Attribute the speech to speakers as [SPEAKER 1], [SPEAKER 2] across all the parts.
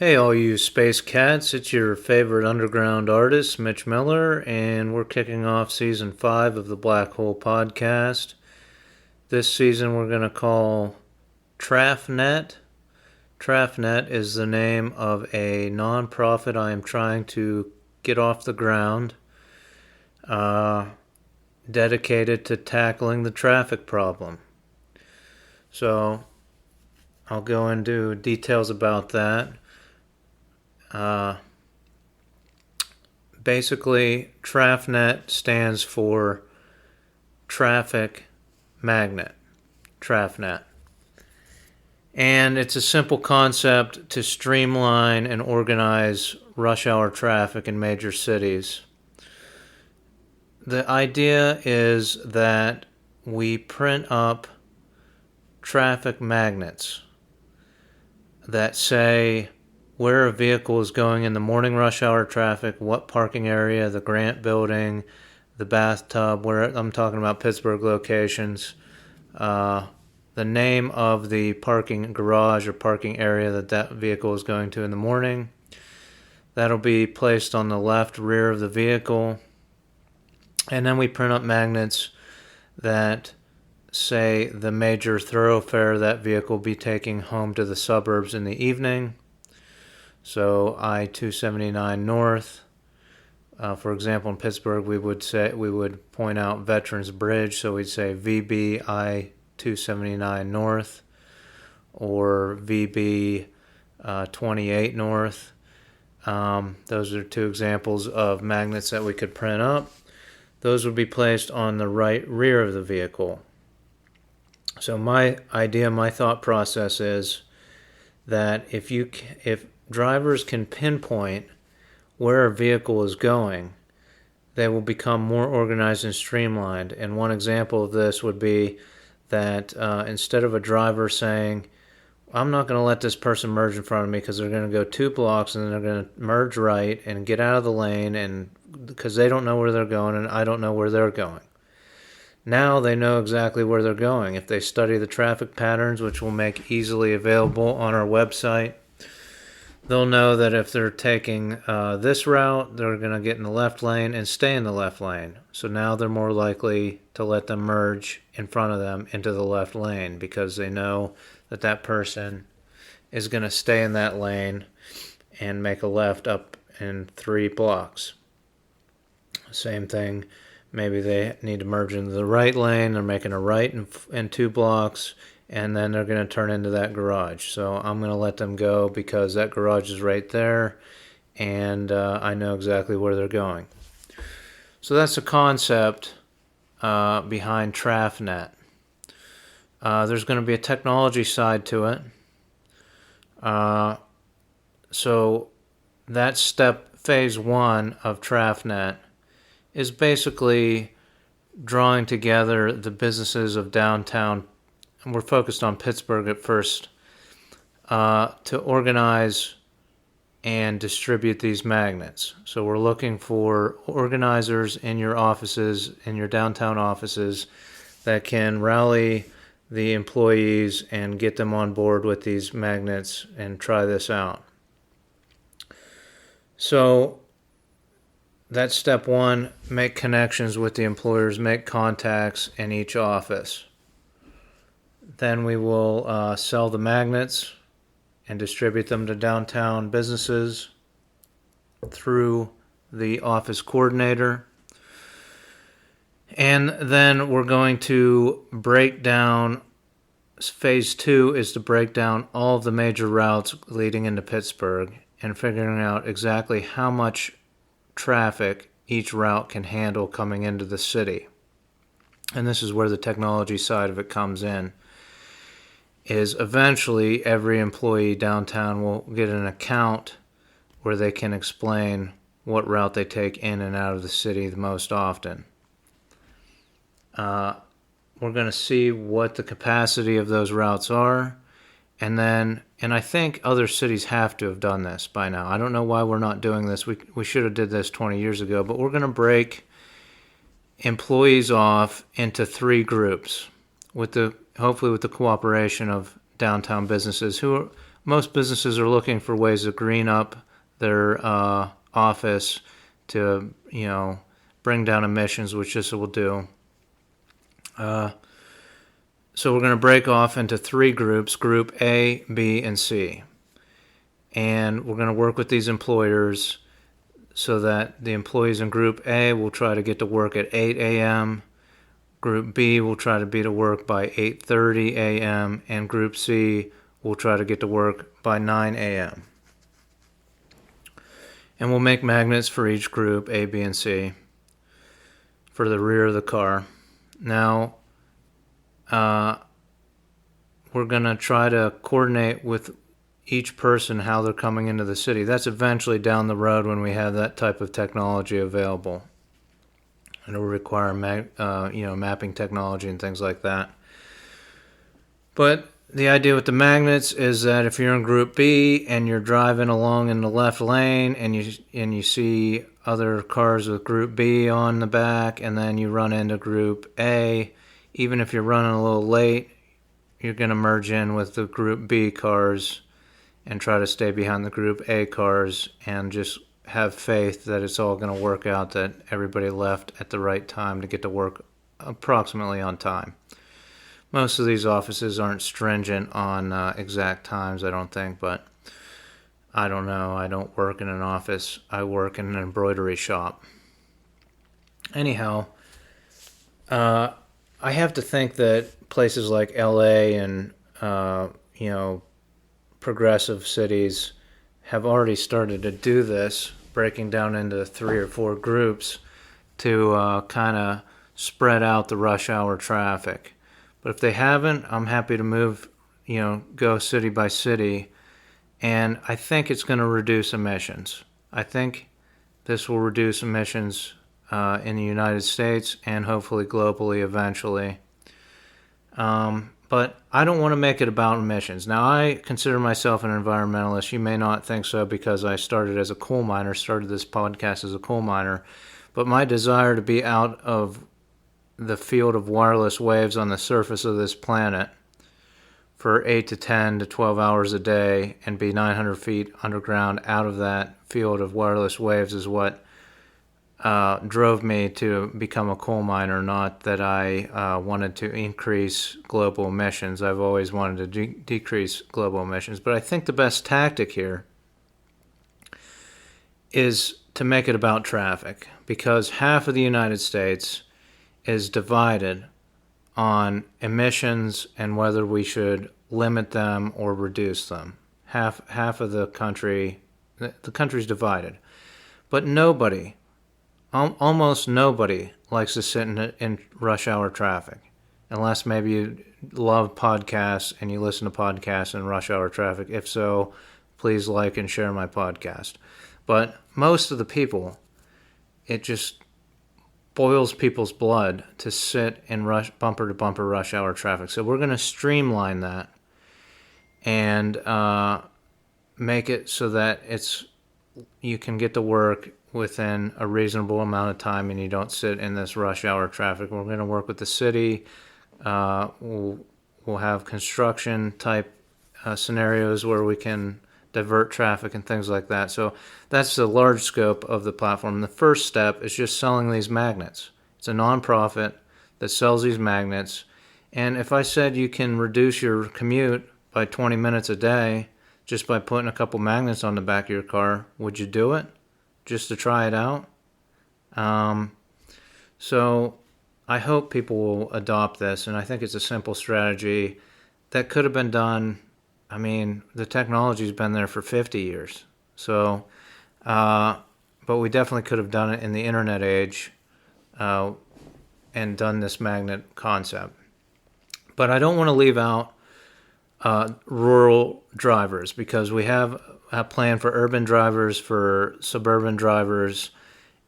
[SPEAKER 1] Hey, all you space cats, it's your favorite underground artist, Mitch Miller, and we're kicking off season 5 of the Black Hole Podcast. This season we're going to call Trafnet. Trafnet is the name of a nonprofit I am trying to get off the ground, dedicated to tackling the traffic problem. So I'll go into details about that. Basically, Trafnet stands for Traffic Magnet. Trafnet. And it's a simple concept to streamline and organize rush hour traffic in major cities. The idea is that we print up traffic magnets that say where a vehicle is going in the morning rush hour traffic, what parking area, the Grant building, the bathtub, where I'm talking about Pittsburgh locations, the name of the parking garage or parking area that vehicle is going to in the morning. That'll be placed on the left rear of the vehicle. And then we print up magnets that say the major thoroughfare that vehicle will be taking home to the suburbs in the evening. So I-279 North, for example, in Pittsburgh, we would point out Veterans Bridge, so we'd say VB I-279 North or VB 28 North. Those are two examples of magnets that we could print up. Those would be placed on the right rear of the vehicle. So my thought process is that if drivers can pinpoint where a vehicle is going, they will become more organized and streamlined. And one example of this would be that instead of a driver saying, I'm not going to let this person merge in front of me because they're going to go 2 blocks and then they're going to merge right and get out of the lane, and because they don't know where they're going and I don't know where they're going. Now they know exactly where they're going. If they study the traffic patterns, which we'll make easily available on our website, they'll know that if they're taking this route, they're going to get in the left lane and stay in the left lane. So now they're more likely to let them merge in front of them into the left lane because they know that person is going to stay in that lane and make a left up in 3 blocks. Same thing, maybe they need to merge into the right lane, they're making a right in 2 blocks, and then they're going to turn into that garage. So I'm going to let them go because that garage is right there, and I know exactly where they're going. So that's the concept behind Trafnet. There's going to be a technology side to it. So that phase 1 of Trafnet is basically drawing together the businesses of downtown, and we're focused on Pittsburgh at first, to organize and distribute these magnets. So we're looking for organizers in your offices, in your downtown offices, that can rally the employees and get them on board with these magnets and try this out. So that's step 1, make connections with the employers, make contacts in each office. Then we will sell the magnets and distribute them to downtown businesses through the office coordinator. And then we're going to break down, phase 2 is to break down all of the major routes leading into Pittsburgh and figuring out exactly how much traffic each route can handle coming into the city. And this is where the technology side of it comes in, is eventually every employee downtown will get an account where they can explain what route they take in and out of the city the most often. We're going to see what the capacity of those routes are, and I think other cities have to have done this by now. I don't know why we're not doing this. We should have did this 20 years ago, but we're going to break employees off into 3 groups hopefully with the cooperation of downtown businesses who most businesses are looking for ways to green up their office to, bring down emissions, which this will do. So we're going to break off into 3 groups, Group A, B, and C. And we're going to work with these employers so that the employees in Group A will try to get to work at 8 a.m., Group B will try to be to work by 8:30 a.m., and Group C will try to get to work by 9 a.m. And we'll make magnets for each group, A, B, and C, for the rear of the car. Now, we're going to try to coordinate with each person how they're coming into the city. That's eventually down the road when we have that type of technology available. And it will require mapping technology and things like that. But the idea with the magnets is that if you're in Group B and you're driving along in the left lane and you see other cars with Group B on the back, and then you run into Group A, even if you're running a little late, you're going to merge in with the Group B cars and try to stay behind the Group A cars and just have faith that it's all going to work out, that everybody left at the right time to get to work approximately on time. Most of these offices aren't stringent on exact times, I don't think, but I don't know. I don't work in an office. I work in an embroidery shop. Anyhow, I have to think that places like LA and, progressive cities have already started to do this, breaking down into 3 or 4 groups to kind of spread out the rush hour traffic. But if they haven't, I'm happy to move, go city by city, and I think it's going to reduce emissions. I think this will reduce emissions in the United States and hopefully globally eventually. But I don't want to make it about emissions. Now, I consider myself an environmentalist. You may not think so because I started as a coal miner, started this podcast as a coal miner. But my desire to be out of the field of wireless waves on the surface of this planet for 8 to 10 to 12 hours a day and be 900 feet underground out of that field of wireless waves is what drove me to become a coal miner, not that I wanted to increase global emissions. I've always wanted to decrease global emissions. But I think the best tactic here is to make it about traffic, because half of the United States is divided on emissions and whether we should limit them or reduce them. Half of the country's divided. But nobody, almost nobody, likes to sit in rush hour traffic, unless maybe you love podcasts and you listen to podcasts in rush hour traffic. If so, please like and share my podcast. But most of the people, it just boils people's blood to sit in bumper-to-bumper rush hour traffic. So we're going to streamline that and make it so that you can get to work within a reasonable amount of time and you don't sit in this rush hour traffic. We're going to work with the city. We'll have construction type scenarios where we can divert traffic and things like that. So that's the large scope of the platform. The first step is just selling these magnets. It's a nonprofit that sells these magnets. And if I said you can reduce your commute by 20 minutes a day just by putting a couple magnets on the back of your car, would you do it? Just to try it out? So I hope people will adopt this, and I think it's a simple strategy that could have been done. I mean, the technology's been there for 50 years. So, but we definitely could have done it in the internet age and done this magnet concept. But I don't want to leave out rural drivers, because we have a plan for urban drivers, for suburban drivers,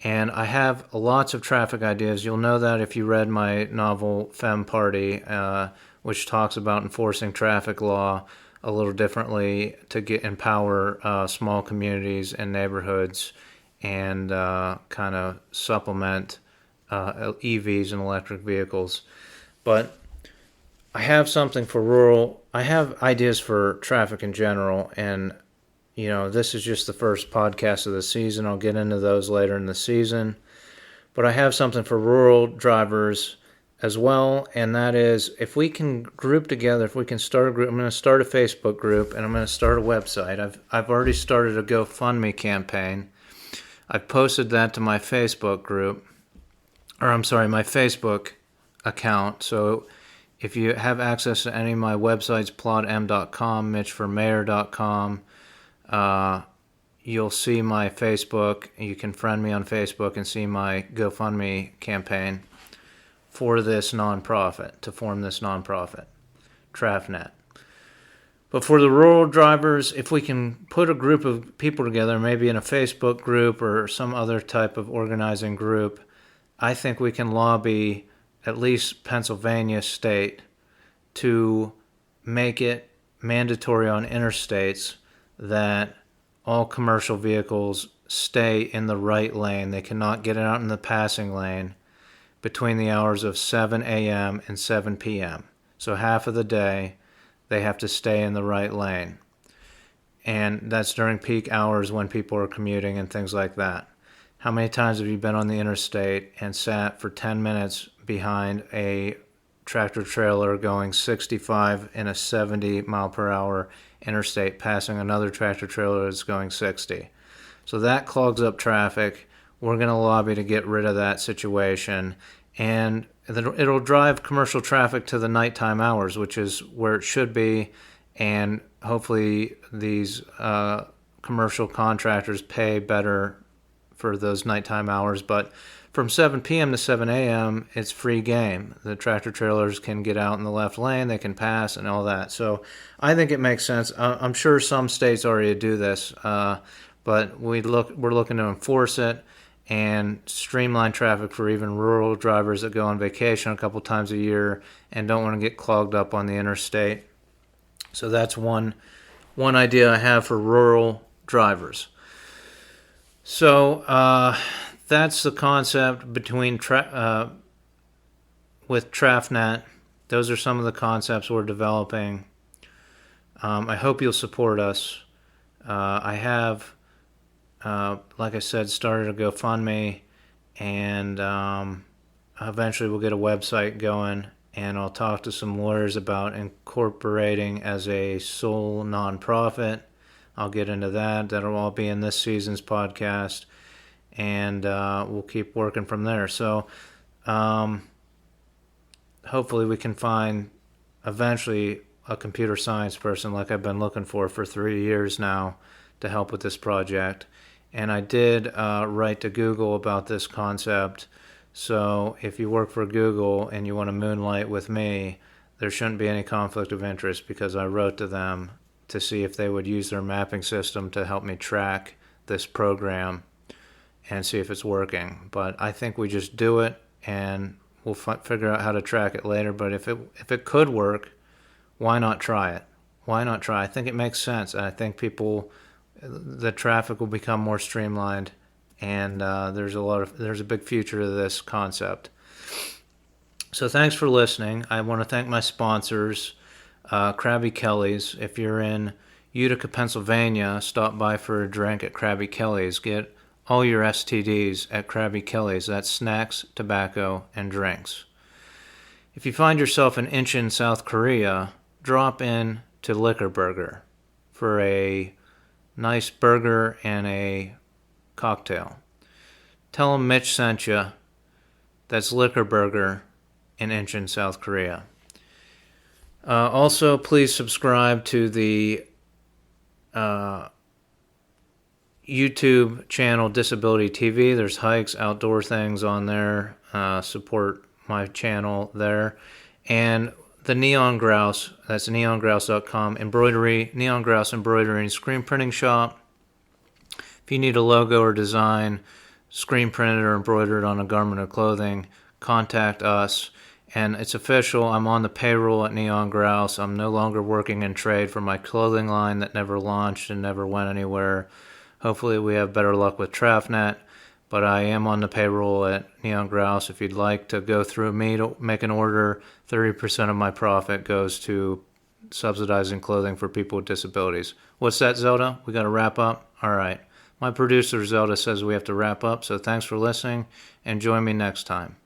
[SPEAKER 1] and I have lots of traffic ideas. You'll know that if you read my novel Femme Party, which talks about enforcing traffic law a little differently to empower small communities and neighborhoods and kind of supplement EVs and electric vehicles. But I have something for rural I have ideas for traffic in general, and this is just the first podcast of the season. I'll get into those later in the season. But I have something for rural drivers as well, and that is if we can group together, if we can start a group. I'm going to start a Facebook group, and I'm going to start a website. I've already started a GoFundMe campaign. I've posted that to my Facebook group, my Facebook account. So if you have access to any of my websites, plotm.com, mitchformayor.com, you'll see my Facebook. You can friend me on Facebook and see my GoFundMe campaign for this nonprofit, to form this nonprofit, Trafnet. But for the rural drivers, if we can put a group of people together, maybe in a Facebook group or some other type of organizing group, I think we can lobby at least Pennsylvania state to make it mandatory on interstates that all commercial vehicles stay in the right lane. They cannot get out in the passing lane between the hours of 7 a.m. and 7 p.m. So half of the day, they have to stay in the right lane. And that's during peak hours when people are commuting and things like that. How many times have you been on the interstate and sat for 10 minutes behind a tractor trailer going 65 in a 70 mile per hour interstate, passing another tractor trailer that's going 60? So that clogs up traffic. We're going to lobby to get rid of that situation, and it'll drive commercial traffic to the nighttime hours, which is where it should be, and hopefully these commercial contractors pay better for those nighttime hours. But from 7 p.m. to 7 a.m., it's free game. The tractor trailers can get out in the left lane, they can pass and all that. So I think it makes sense. I'm sure some states already do this, but we're looking to enforce it and streamline traffic for even rural drivers that go on vacation a couple times a year and don't want to get clogged up on the interstate. So that's one idea I have for rural drivers. So that's the concept with Trafnet. Those are some of the concepts we're developing. I hope you'll support us. I have, like I said, started a GoFundMe, and eventually we'll get a website going, and I'll talk to some lawyers about incorporating as a sole nonprofit. I'll get into that. That'll all be in this season's podcast, and we'll keep working from there. So hopefully we can find eventually a computer science person like I've been looking for 3 years now to help with this project. And I did write to Google about this concept. So if you work for Google and you want to moonlight with me, there shouldn't be any conflict of interest, because I wrote to them to see if they would use their mapping system to help me track this program and see if it's working. But I think we just do it, and we'll figure out how to track it later. But if it could work, why not try it? Why not try? I think it makes sense. I think the traffic will become more streamlined, and there's a big future to this concept. So thanks for listening. I want to thank my sponsors, Krabby Kelly's. If you're in Utica, Pennsylvania, stop by for a drink at Krabby Kelly's. Get all your STDs at Krabby Kelly's. That's snacks, tobacco, and drinks. If you find yourself in Incheon, South Korea, drop in to Liquor Burger for a nice burger and a cocktail. Tell them Mitch sent you. That's Liquor Burger in Incheon, South Korea. Also, please subscribe to the YouTube channel Disability TV. There's hikes, outdoor things on there. Support my channel there. And the Neon Grouse, that's neongrouse.com, embroidery, Neon Grouse embroidery and screen printing shop. If you need a logo or design screen printed or embroidered on a garment or clothing, contact us. And it's official, I'm on the payroll at Neon Grouse. I'm no longer working in trade for my clothing line that never launched and never went anywhere. Hopefully we have better luck with Trafnet, but I am on the payroll at Neon Grouse. If you'd like to go through me to make an order, 30% of my profit goes to subsidizing clothing for people with disabilities. What's that, Zelda? We got to wrap up? All right. My producer, Zelda, says we have to wrap up, so thanks for listening, and join me next time.